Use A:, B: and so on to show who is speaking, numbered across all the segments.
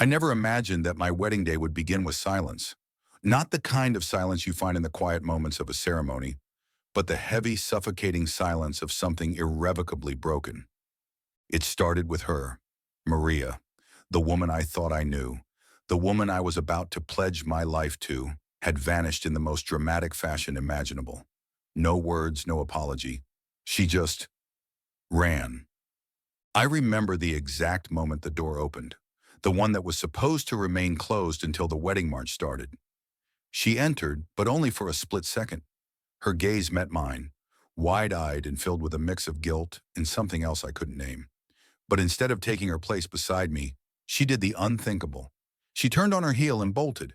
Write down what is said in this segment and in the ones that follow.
A: I never imagined that my wedding day would begin with silence. Not the kind of silence you find in the quiet moments of a ceremony, but the heavy, suffocating silence of something irrevocably broken. It started with her, Maria, the woman I thought I knew, the woman I was about to pledge my life to, had vanished in the most dramatic fashion imaginable. No words, no apology. She just ran. I remember the exact moment the door opened, the one that was supposed to remain closed until the wedding march started. She entered, but only for a split second. Her gaze met mine, wide-eyed and filled with a mix of guilt and something else I couldn't name. But instead of taking her place beside me, she did the unthinkable. She turned on her heel and bolted.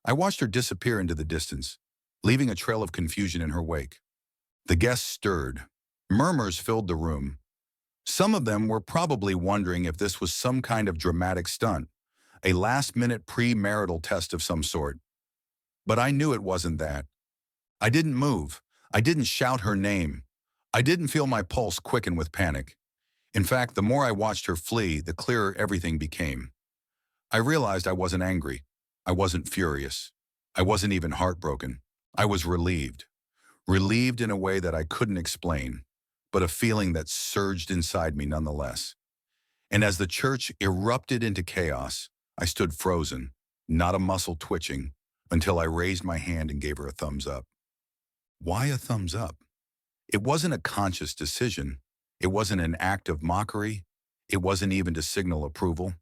A: I watched her disappear into the distance, leaving a trail of confusion in her wake. The guests stirred. Murmurs filled the room. Some of them were probably wondering if this was some kind of dramatic stunt, a last-minute premarital test of some sort. But I knew it wasn't that. I didn't move. I didn't shout her name. I didn't feel my pulse quicken with panic. In fact, the more I watched her flee, the clearer everything became. I realized I wasn't angry. I wasn't furious. I wasn't even heartbroken. I was relieved. Relieved in a way that I couldn't explain, but a feeling that surged inside me nonetheless. And as the church erupted into chaos, I stood frozen, not a muscle twitching, until I raised my hand and gave her a thumbs up. Why a thumbs up? It wasn't a conscious decision. It wasn't an act of mockery. It wasn't even to signal approval.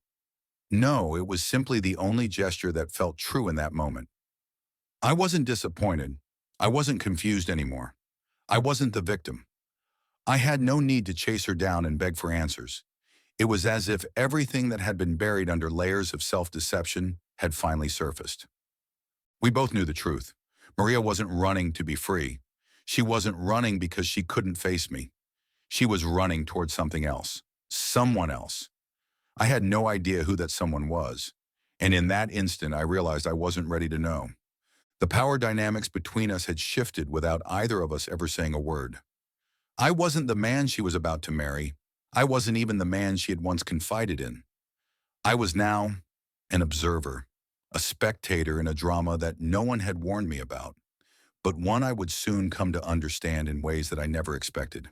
A: No, it was simply the only gesture that felt true in that moment. I wasn't disappointed. I wasn't confused anymore. I wasn't the victim. I had no need to chase her down and beg for answers. It was as if everything that had been buried under layers of self-deception had finally surfaced. We both knew the truth. Maria wasn't running to be free. She wasn't running because she couldn't face me. She was running towards something else. Someone else. I had no idea who that someone was. And in that instant, I realized I wasn't ready to know. The power dynamics between us had shifted without either of us ever saying a word. I wasn't the man she was about to marry. I wasn't even the man she had once confided in. I was now an observer, a spectator in a drama that no one had warned me about, but one I would soon come to understand in ways that I never expected.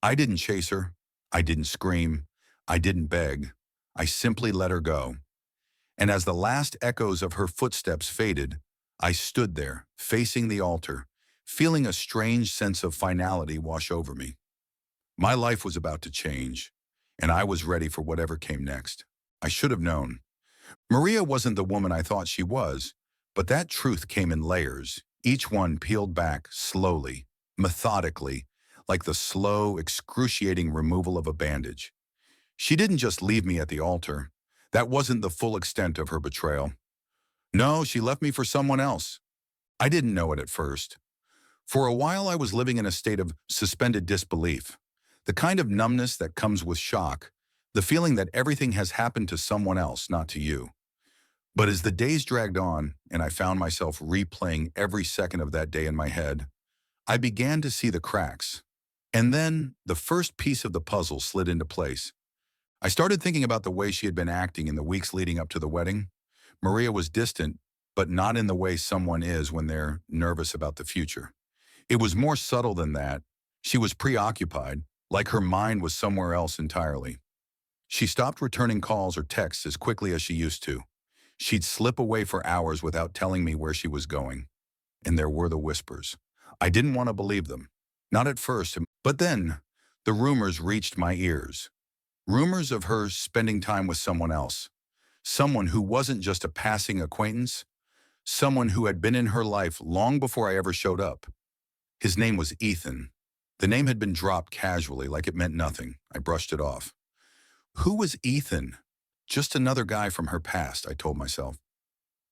A: I didn't chase her. I didn't scream. I didn't beg. I simply let her go. And as the last echoes of her footsteps faded, I stood there, facing the altar, feeling a strange sense of finality wash over me. My life was about to change, and I was ready for whatever came next. I should have known. Maria wasn't the woman I thought she was, but that truth came in layers, each one peeled back slowly, methodically, like the slow, excruciating removal of a bandage. She didn't just leave me at the altar. That wasn't the full extent of her betrayal. No, she left me for someone else. I didn't know it at first. For a while, I was living in a state of suspended disbelief, the kind of numbness that comes with shock, the feeling that everything has happened to someone else, not to you. But as the days dragged on, and I found myself replaying every second of that day in my head, I began to see the cracks. And then the first piece of the puzzle slid into place. I started thinking about the way she had been acting in the weeks leading up to the wedding. Maria was distant, but not in the way someone is when they're nervous about the future. It was more subtle than that. She was preoccupied, like her mind was somewhere else entirely. She stopped returning calls or texts as quickly as she used to. She'd slip away for hours without telling me where she was going. And there were the whispers. I didn't want to believe them. Not at first, but then the rumors reached my ears. Rumors of her spending time with someone else. Someone who wasn't just a passing acquaintance. Someone who had been in her life long before I ever showed up. His name was Ethan. The name had been dropped casually, like it meant nothing. I brushed it off. Who was Ethan? Just another guy from her past, I told myself.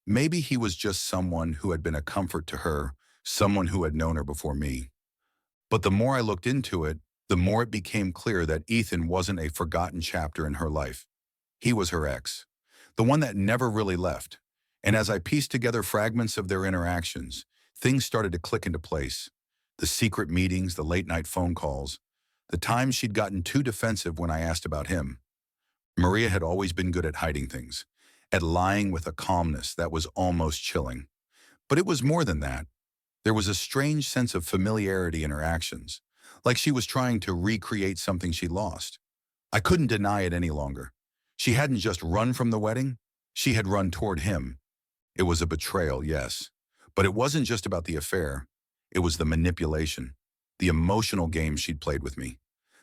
A: Maybe he was just someone who had been a comfort to her, someone who had known her before me. But the more I looked into it, the more it became clear that Ethan wasn't a forgotten chapter in her life. He was her ex, the one that never really left. And as I pieced together fragments of their interactions, things started to click into place. The secret meetings, the late-night phone calls, the times she'd gotten too defensive when I asked about him. Maria had always been good at hiding things, at lying with a calmness that was almost chilling. But it was more than that. There was a strange sense of familiarity in her actions, like she was trying to recreate something she lost. I couldn't deny it any longer. She hadn't just run from the wedding, she had run toward him. It was a betrayal, yes. But it wasn't just about the affair. It was the manipulation, the emotional game she'd played with me,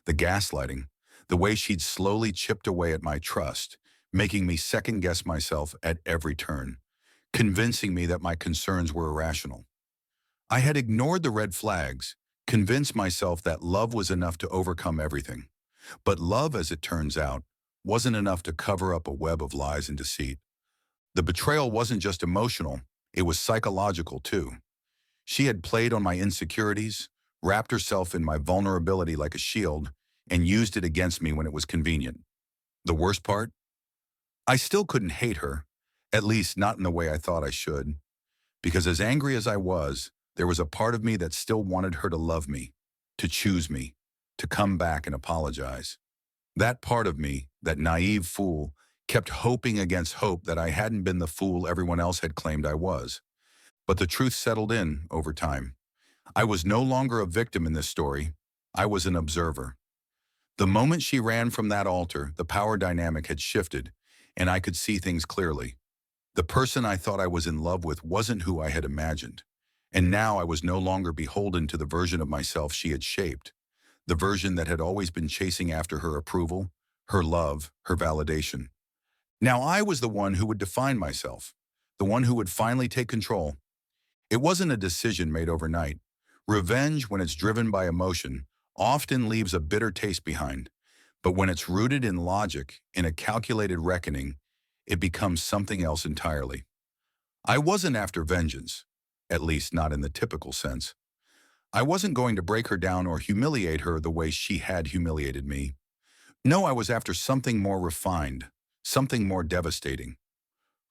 A: the gaslighting, the way she'd slowly chipped away at my trust, making me second-guess myself at every turn, convincing me that my concerns were irrational. I had ignored the red flags, convinced myself that love was enough to overcome everything. But love, as it turns out, wasn't enough to cover up a web of lies and deceit. The betrayal wasn't just emotional, it was psychological too. She had played on my insecurities, wrapped herself in my vulnerability like a shield, and used it against me when it was convenient. The worst part? I still couldn't hate her, at least not in the way I thought I should, because as angry as I was, there was a part of me that still wanted her to love me, to choose me, to come back and apologize. That part of me, that naive fool, kept hoping against hope that I hadn't been the fool everyone else had claimed I was. But the truth settled in over time. I was no longer a victim in this story. I was an observer. The moment she ran from that altar, the power dynamic had shifted, and I could see things clearly. The person I thought I was in love with wasn't who I had imagined. And now I was no longer beholden to the version of myself she had shaped, the version that had always been chasing after her approval, her love, her validation. Now I was the one who would define myself, the one who would finally take control. It wasn't a decision made overnight. Revenge, when it's driven by emotion, often leaves a bitter taste behind. But when it's rooted in logic, in a calculated reckoning, it becomes something else entirely. I wasn't after vengeance, at least not in the typical sense. I wasn't going to break her down or humiliate her the way she had humiliated me. No, I was after something more refined, something more devastating.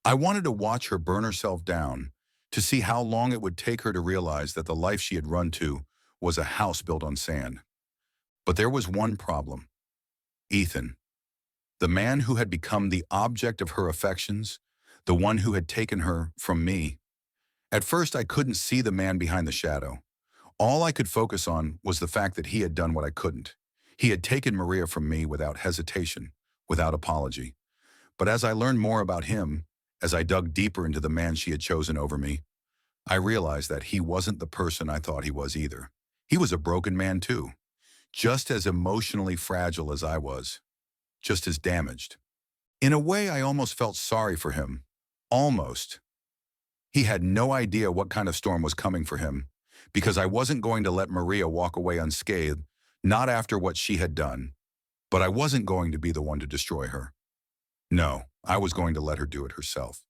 A: I wanted to watch her burn herself down, to see how long it would take her to realize that the life she had run to was a house built on sand. But there was one problem. Ethan, the man who had become the object of her affections, the one who had taken her from me. At first, I couldn't see the man behind the shadow. All I could focus on was the fact that he had done what I couldn't. He had taken Maria from me without hesitation, without apology. But as I learned more about him, as I dug deeper into the man she had chosen over me, I realized that he wasn't the person I thought he was either. He was a broken man too, just as emotionally fragile as I was, just as damaged. In a way, I almost felt sorry for him. Almost. He had no idea what kind of storm was coming for him, because I wasn't going to let Maria walk away unscathed, not after what she had done. But I wasn't going to be the one to destroy her. No, I was going to let her do it herself.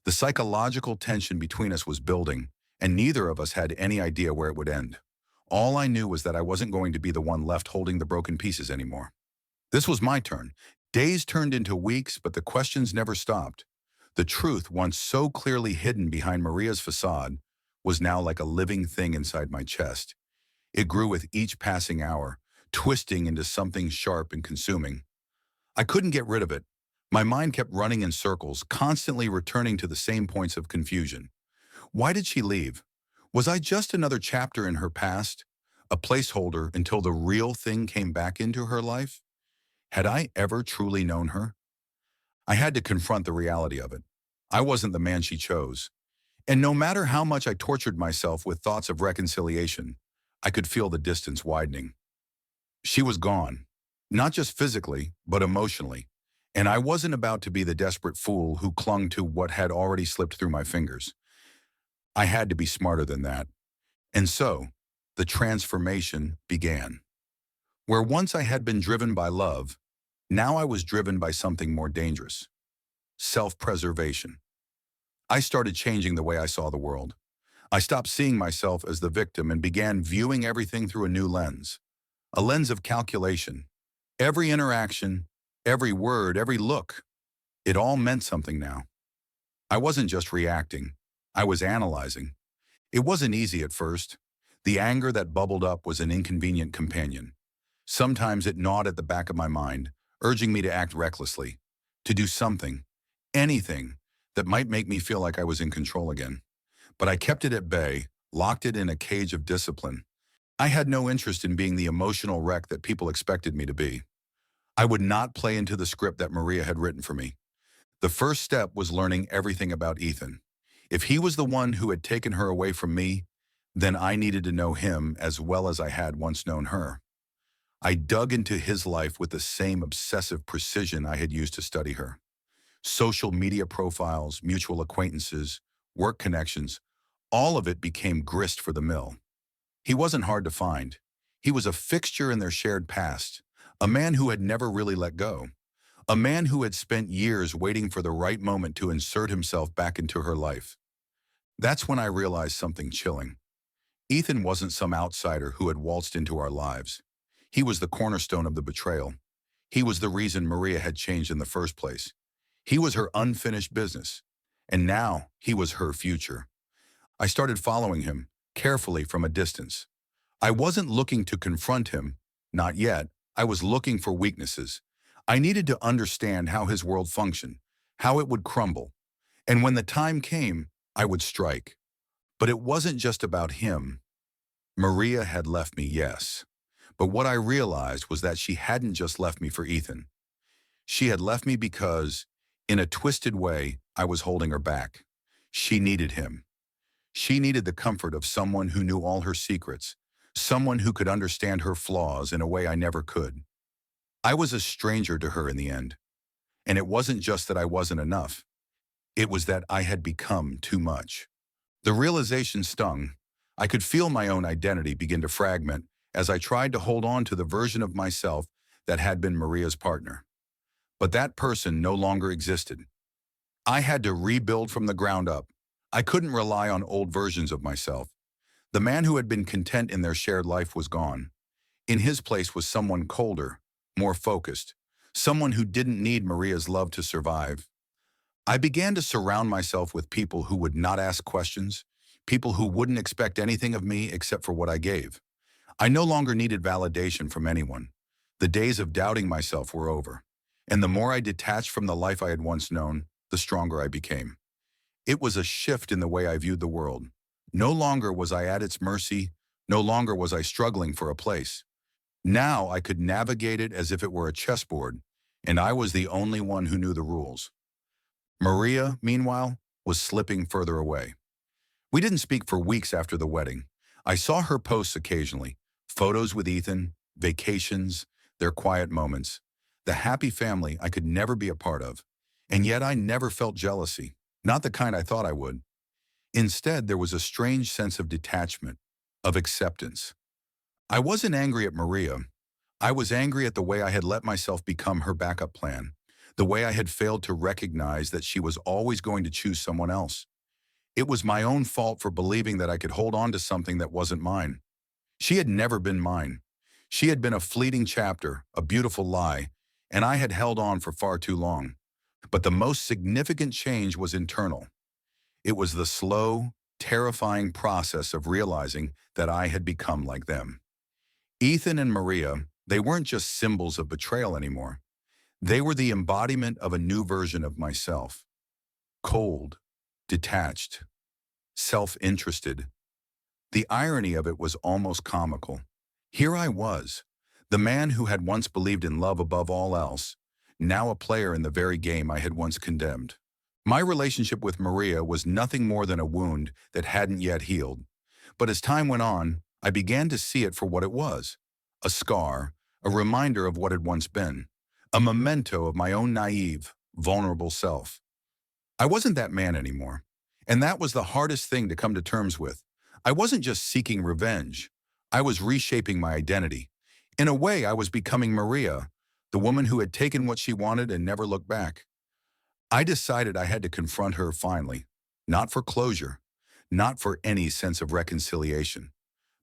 A: The psychological tension between us was building, and neither of us had any idea where it would end. All I knew was that I wasn't going to be the one left holding the broken pieces anymore. This was my turn. Days turned into weeks, but the questions never stopped. The truth, once so clearly hidden behind Maria's facade, was now like a living thing inside my chest. It grew with each passing hour, twisting into something sharp and consuming. I couldn't get rid of it. My mind kept running in circles, constantly returning to the same points of confusion. Why did she leave? Was I just another chapter in her past? A placeholder until the real thing came back into her life? Had I ever truly known her? I had to confront the reality of it. I wasn't the man she chose. And no matter how much I tortured myself with thoughts of reconciliation, I could feel the distance widening. She was gone, not just physically, but emotionally. And I wasn't about to be the desperate fool who clung to what had already slipped through my fingers. I had to be smarter than that. And so, the transformation began. Where once I had been driven by love, now I was driven by something more dangerous: self-preservation. I started changing the way I saw the world. I stopped seeing myself as the victim and began viewing everything through a new lens, a lens of calculation. Every interaction, every word, every look, it all meant something now. I wasn't just reacting, I was analyzing. It wasn't easy at first. The anger that bubbled up was an inconvenient companion. Sometimes it gnawed at the back of my mind, urging me to act recklessly, to do something, anything that might make me feel like I was in control again. But I kept it at bay, locked it in a cage of discipline. I had no interest in being the emotional wreck that people expected me to be. I would not play into the script that Maria had written for me. The first step was learning everything about Ethan. If he was the one who had taken her away from me, then I needed to know him as well as I had once known her. I dug into his life with the same obsessive precision I had used to study her. Social media profiles, mutual acquaintances, work connections, all of it became grist for the mill. He wasn't hard to find. He was a fixture in their shared past, a man who had never really let go, a man who had spent years waiting for the right moment to insert himself back into her life. That's when I realized something chilling. Ethan wasn't some outsider who had waltzed into our lives. He was the cornerstone of the betrayal. He was the reason Maria had changed in the first place. He was her unfinished business, and now he was her future. I started following him, carefully from a distance. I wasn't looking to confront him, not yet. I was looking for weaknesses. I needed to understand how his world functioned, how it would crumble. And when the time came, I would strike. But it wasn't just about him. Maria had left me, yes. But what I realized was that she hadn't just left me for Ethan. She had left me because, in a twisted way, I was holding her back. She needed him. She needed the comfort of someone who knew all her secrets, someone who could understand her flaws in a way I never could. I was a stranger to her in the end. And it wasn't just that I wasn't enough. It was that I had become too much. The realization stung. I could feel my own identity begin to fragment as I tried to hold on to the version of myself that had been Maria's partner. But that person no longer existed. I had to rebuild from the ground up. I couldn't rely on old versions of myself. The man who had been content in their shared life was gone. In his place was someone colder, more focused, someone who didn't need Maria's love to survive. I began to surround myself with people who would not ask questions, people who wouldn't expect anything of me except for what I gave. I no longer needed validation from anyone. The days of doubting myself were over. And the more I detached from the life I had once known, the stronger I became. It was a shift in the way I viewed the world. No longer was I at its mercy. No longer was I struggling for a place. Now I could navigate it as if it were a chessboard, and I was the only one who knew the rules. Maria, meanwhile, was slipping further away. We didn't speak for weeks after the wedding. I saw her posts occasionally, photos with Ethan, vacations, their quiet moments, the happy family I could never be a part of. And yet I never felt jealousy, not the kind I thought I would. Instead, there was a strange sense of detachment, of acceptance. I wasn't angry at Maria. I was angry at the way I had let myself become her backup plan, the way I had failed to recognize that she was always going to choose someone else. It was my own fault for believing that I could hold on to something that wasn't mine. She had never been mine. She had been a fleeting chapter, a beautiful lie, and I had held on for far too long. But the most significant change was internal. It was the slow, terrifying process of realizing that I had become like them. Ethan and Maria, they weren't just symbols of betrayal anymore. They were the embodiment of a new version of myself. Cold, detached, self-interested. The irony of it was almost comical. Here I was, the man who had once believed in love above all else, now a player in the very game I had once condemned. My relationship with Maria was nothing more than a wound that hadn't yet healed. But as time went on, I began to see it for what it was. A scar, a reminder of what had once been, a memento of my own naive, vulnerable self. I wasn't that man anymore, and that was the hardest thing to come to terms with. I wasn't just seeking revenge. I was reshaping my identity. In a way, I was becoming Maria, the woman who had taken what she wanted and never looked back. I decided I had to confront her finally, not for closure, not for any sense of reconciliation,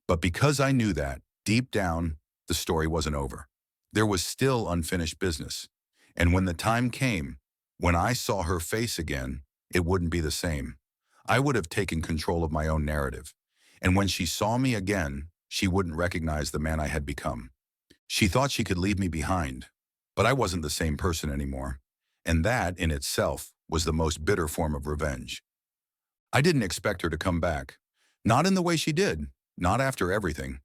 A: but because I knew that, deep down, the story wasn't over. There was still unfinished business. And when the time came, when I saw her face again, it wouldn't be the same. I would have taken control of my own narrative. And when she saw me again, she wouldn't recognize the man I had become. She thought she could leave me behind, but I wasn't the same person anymore. And that, in itself, was the most bitter form of revenge. I didn't expect her to come back. Not in the way she did, not after everything.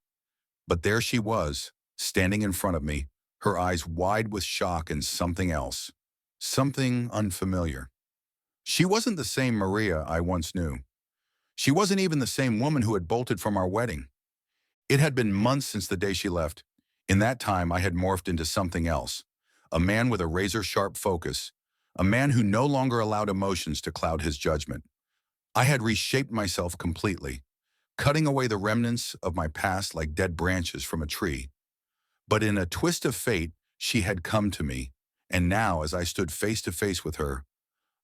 A: But there she was, standing in front of me, her eyes wide with shock and something else. Something unfamiliar. She wasn't the same Maria I once knew. She wasn't even the same woman who had bolted from our wedding. It had been months since the day she left. In that time, I had morphed into something else. A man with a razor-sharp focus. A man who no longer allowed emotions to cloud his judgment. I had reshaped myself completely, cutting away the remnants of my past like dead branches from a tree. But in a twist of fate, she had come to me, and now, as I stood face to face with her,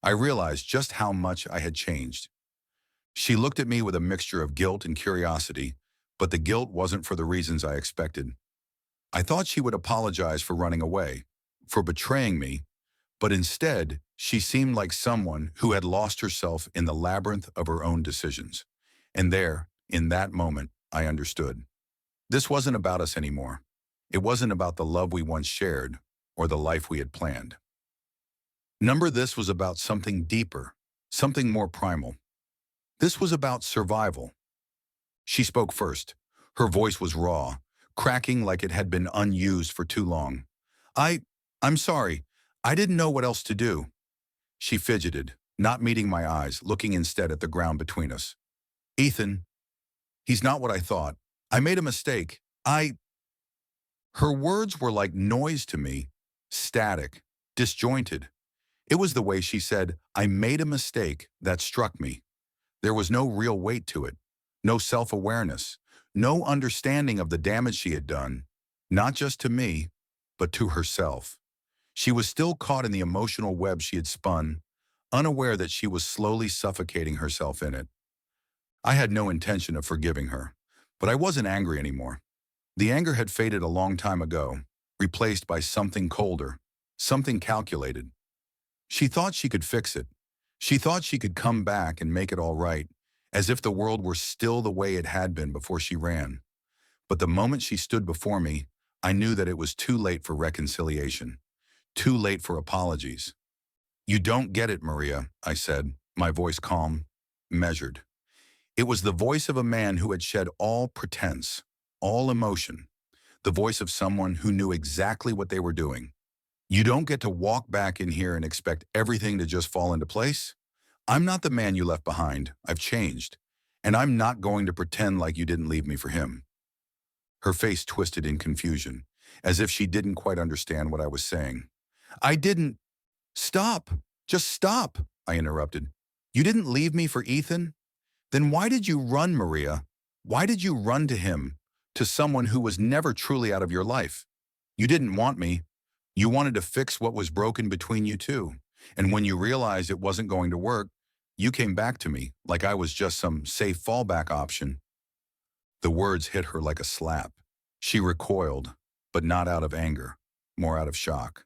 A: I realized just how much I had changed. She looked at me with a mixture of guilt and curiosity, but the guilt wasn't for the reasons I expected. I thought she would apologize for running away, for betraying me, but instead, she seemed like someone who had lost herself in the labyrinth of her own decisions. And there, in that moment, I understood. This wasn't about us anymore. It wasn't about the love we once shared or the life we had planned. This was about something deeper, something more primal. This was about survival. She spoke first. Her voice was raw, cracking like it had been unused for too long. I'm sorry. I didn't know what else to do. She fidgeted, not meeting my eyes, looking instead at the ground between us. Ethan, he's not what I thought. I made a mistake. Her words were like noise to me, static, disjointed. It was the way she said, I made a mistake, that struck me. There was no real weight to it, no self-awareness, no understanding of the damage she had done, not just to me, but to herself. She was still caught in the emotional web she had spun, unaware that she was slowly suffocating herself in it. I had no intention of forgiving her, but I wasn't angry anymore. The anger had faded a long time ago, replaced by something colder, something calculated. She thought she could fix it. She thought she could come back and make it all right, as if the world were still the way it had been before she ran. But the moment she stood before me, I knew that it was too late for reconciliation, too late for apologies. You don't get it, Maria, I said, my voice calm, measured. It was the voice of a man who had shed all pretense, all emotion, the voice of someone who knew exactly what they were doing. You don't get to walk back in here and expect everything to just fall into place. I'm not the man you left behind. I've changed. And I'm not going to pretend like you didn't leave me for him. Her face twisted in confusion, as if she didn't quite understand what I was saying. I didn't. Stop. Just stop, I interrupted. You didn't leave me for Ethan? Then why did you run, Maria? Why did you run to him, to someone who was never truly out of your life? You didn't want me. You wanted to fix what was broken between you two. And when you realized it wasn't going to work, you came back to me like I was just some safe fallback option. The words hit her like a slap. She recoiled, but not out of anger, more out of shock.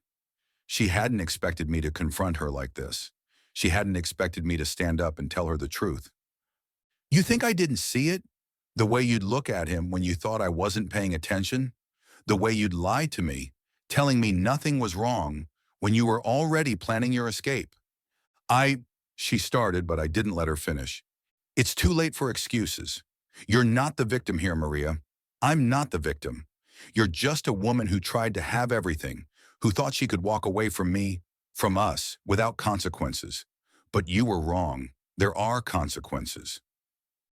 A: She hadn't expected me to confront her like this. She hadn't expected me to stand up and tell her the truth. You think I didn't see it? The way you'd look at him when you thought I wasn't paying attention? The way you'd lie to me, telling me nothing was wrong when you were already planning your escape? She started, but I didn't let her finish. It's too late for excuses. You're not the victim here, Maria. I'm not the victim. You're just a woman who tried to have everything, who thought she could walk away from me, from us, without consequences. But you were wrong. There are consequences.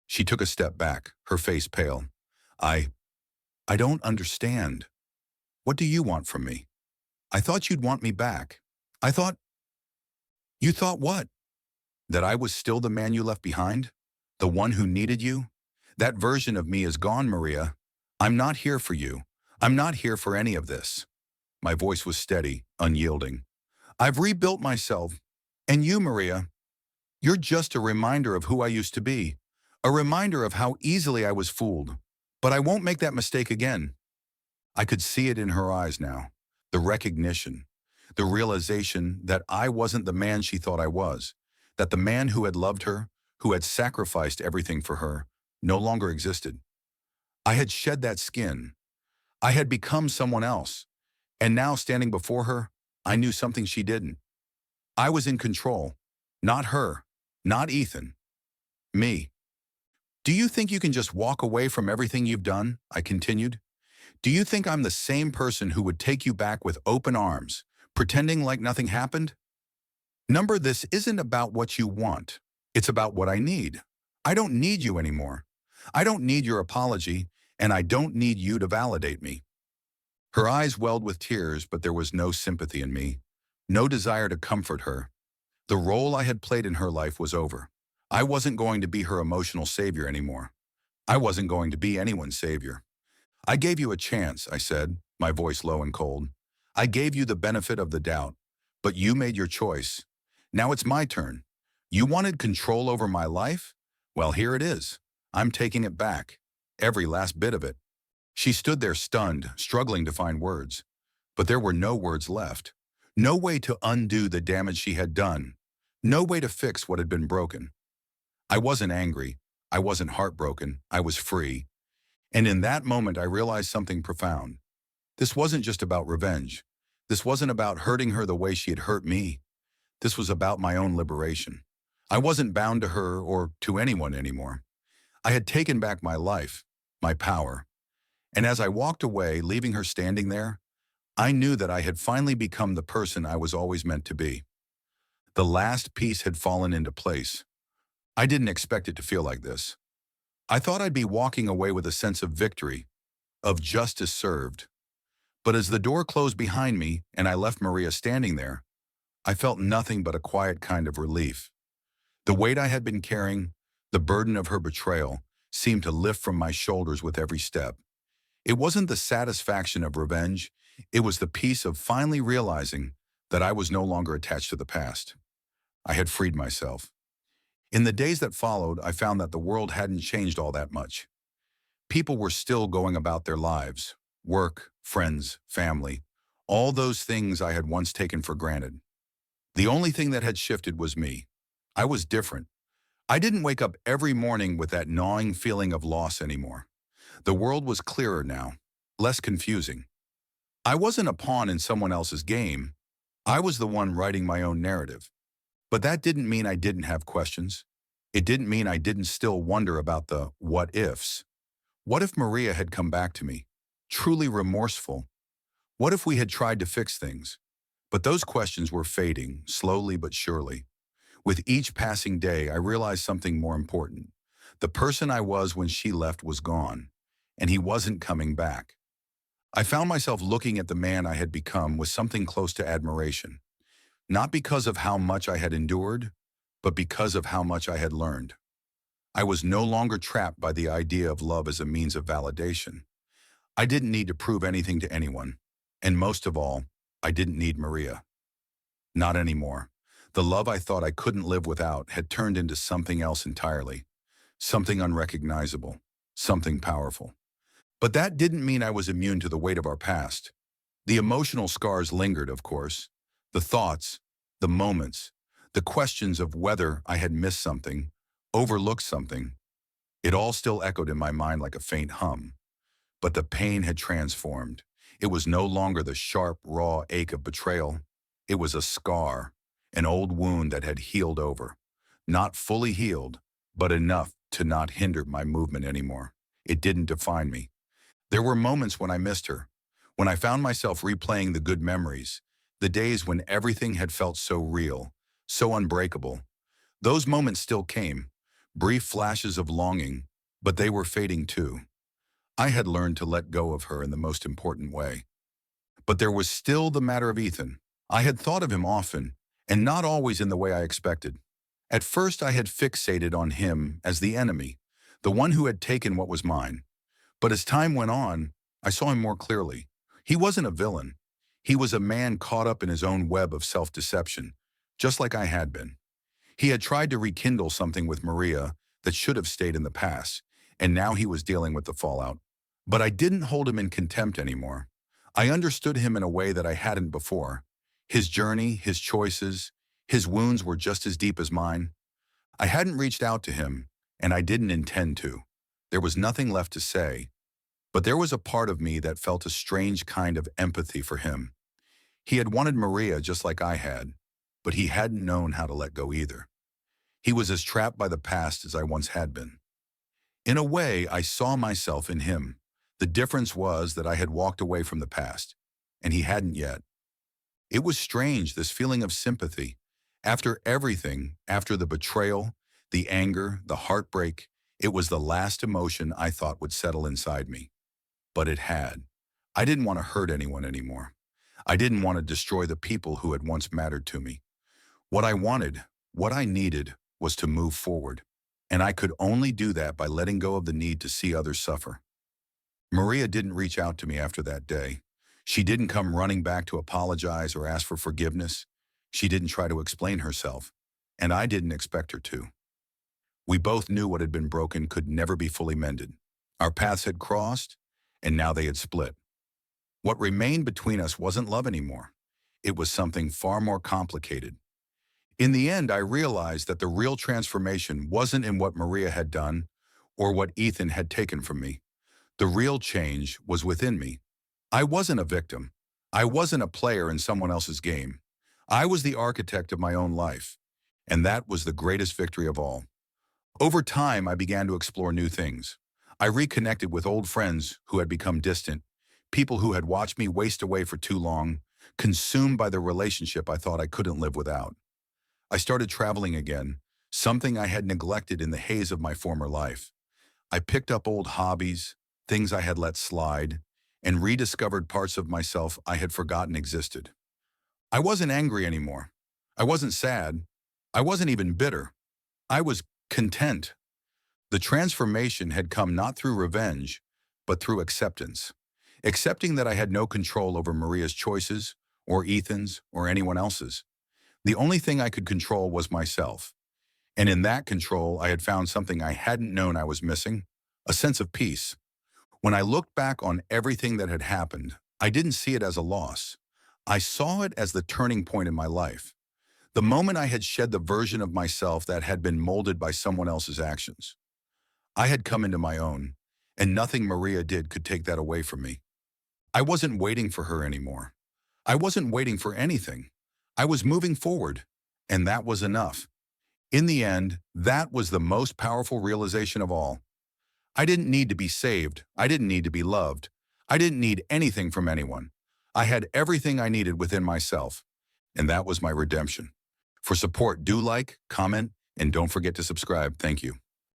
A: She took a step back, her face pale. I don't understand. What do you want from me? I thought you'd want me back. You thought what? That I was still the man you left behind? The one who needed you? That version of me is gone, Maria. I'm not here for you. I'm not here for any of this. My voice was steady, unyielding. I've rebuilt myself. And you, Maria, you're just a reminder of who I used to be. A reminder of how easily I was fooled. But I won't make that mistake again. I could see it in her eyes now. The recognition. The realization that I wasn't the man she thought I was. That the man who had loved her, who had sacrificed everything for her, no longer existed. I had shed that skin. I had become someone else. And now, standing before her, I knew something she didn't. I was in control. Not her. Not Ethan. Me. Do you think you can just walk away from everything you've done? I continued. Do you think I'm the same person who would take you back with open arms, pretending like nothing happened? Number, this isn't about what you want. It's about what I need. I don't need you anymore. I don't need your apology, and I don't need you to validate me. Her eyes welled with tears, but there was no sympathy in me, no desire to comfort her. The role I had played in her life was over. I wasn't going to be her emotional savior anymore. I wasn't going to be anyone's savior. I gave you a chance, I said, my voice low and cold. I gave you the benefit of the doubt, but you made your choice. Now it's my turn. You wanted control over my life? Well, here it is. I'm taking it back. Every last bit of it. She stood there stunned, struggling to find words. But there were no words left. No way to undo the damage she had done. No way to fix what had been broken. I wasn't angry. I wasn't heartbroken. I was free. And in that moment, I realized something profound. This wasn't just about revenge. This wasn't about hurting her the way she had hurt me. This was about my own liberation. I wasn't bound to her or to anyone anymore. I had taken back my life, my power. And as I walked away, leaving her standing there, I knew that I had finally become the person I was always meant to be. The last piece had fallen into place. I didn't expect it to feel like this. I thought I'd be walking away with a sense of victory, of justice served. But as the door closed behind me and I left Maria standing there, I felt nothing but a quiet kind of relief. The weight I had been carrying, the burden of her betrayal, seemed to lift from my shoulders with every step. It wasn't the satisfaction of revenge, it was the peace of finally realizing that I was no longer attached to the past. I had freed myself. In the days that followed, I found that the world hadn't changed all that much. People were still going about their lives, work, friends, family, all those things I had once taken for granted. The only thing that had shifted was me. I was different. I didn't wake up every morning with that gnawing feeling of loss anymore. The world was clearer now, less confusing. I wasn't a pawn in someone else's game. I was the one writing my own narrative. But that didn't mean I didn't have questions. It didn't mean I didn't still wonder about the what-ifs. What if Maria had come back to me, truly remorseful? What if we had tried to fix things? But those questions were fading, slowly but surely. With each passing day, I realized something more important. The person I was when she left was gone, and he wasn't coming back. I found myself looking at the man I had become with something close to admiration, not because of how much I had endured, but because of how much I had learned. I was no longer trapped by the idea of love as a means of validation. I didn't need to prove anything to anyone, and most of all, I didn't need Maria. Not anymore. The love I thought I couldn't live without had turned into something else entirely, something unrecognizable, something powerful. But that didn't mean I was immune to the weight of our past. The emotional scars lingered, of course. The thoughts, the moments, the questions of whether I had missed something, overlooked something. It all still echoed in my mind like a faint hum. But the pain had transformed. It was no longer the sharp, raw ache of betrayal. It was a scar, an old wound that had healed over. Not fully healed, but enough to not hinder my movement anymore. It didn't define me. There were moments when I missed her, when I found myself replaying the good memories, the days when everything had felt so real, so unbreakable. Those moments still came, brief flashes of longing, but they were fading too. I had learned to let go of her in the most important way. But there was still the matter of Ethan. I had thought of him often, and not always in the way I expected. At first, I had fixated on him as the enemy, the one who had taken what was mine. But as time went on, I saw him more clearly. He wasn't a villain. He was a man caught up in his own web of self-deception, just like I had been. He had tried to rekindle something with Maria that should have stayed in the past, and now he was dealing with the fallout. But I didn't hold him in contempt anymore. I understood him in a way that I hadn't before. His journey, his choices, his wounds were just as deep as mine. I hadn't reached out to him, and I didn't intend to. There was nothing left to say, but there was a part of me that felt a strange kind of empathy for him. He had wanted Maria just like I had, but he hadn't known how to let go either. He was as trapped by the past as I once had been. In a way, I saw myself in him. The difference was that I had walked away from the past, and he hadn't yet. It was strange, this feeling of sympathy. After everything, after the betrayal, the anger, the heartbreak, it was the last emotion I thought would settle inside me. But it had. I didn't want to hurt anyone anymore. I didn't want to destroy the people who had once mattered to me. What I wanted, what I needed, was to move forward. And I could only do that by letting go of the need to see others suffer. Maria didn't reach out to me after that day. She didn't come running back to apologize or ask for forgiveness. She didn't try to explain herself, and I didn't expect her to. We both knew what had been broken could never be fully mended. Our paths had crossed, and now they had split. What remained between us wasn't love anymore. It was something far more complicated. In the end, I realized that the real transformation wasn't in what Maria had done or what Ethan had taken from me. The real change was within me. I wasn't a victim. I wasn't a player in someone else's game. I was the architect of my own life, and that was the greatest victory of all. Over time, I began to explore new things. I reconnected with old friends who had become distant, people who had watched me waste away for too long, consumed by the relationship I thought I couldn't live without. I started traveling again, something I had neglected in the haze of my former life. I picked up old hobbies, things I had let slide, and rediscovered parts of myself I had forgotten existed. I wasn't angry anymore. I wasn't sad. I wasn't even bitter. I was content. The transformation had come not through revenge, but through acceptance. Accepting that I had no control over Maria's choices, or Ethan's, or anyone else's. The only thing I could control was myself. And in that control, I had found something I hadn't known I was missing, a sense of peace. When I looked back on everything that had happened, I didn't see it as a loss. I saw it as the turning point in my life. The moment I had shed the version of myself that had been molded by someone else's actions. I had come into my own, and nothing Maria did could take that away from me. I wasn't waiting for her anymore. I wasn't waiting for anything. I was moving forward, and that was enough. In the end, that was the most powerful realization of all. I didn't need to be saved. I didn't need to be loved. I didn't need anything from anyone. I had everything I needed within myself, and that was my redemption. For support, do like, comment, and don't forget to subscribe. Thank you.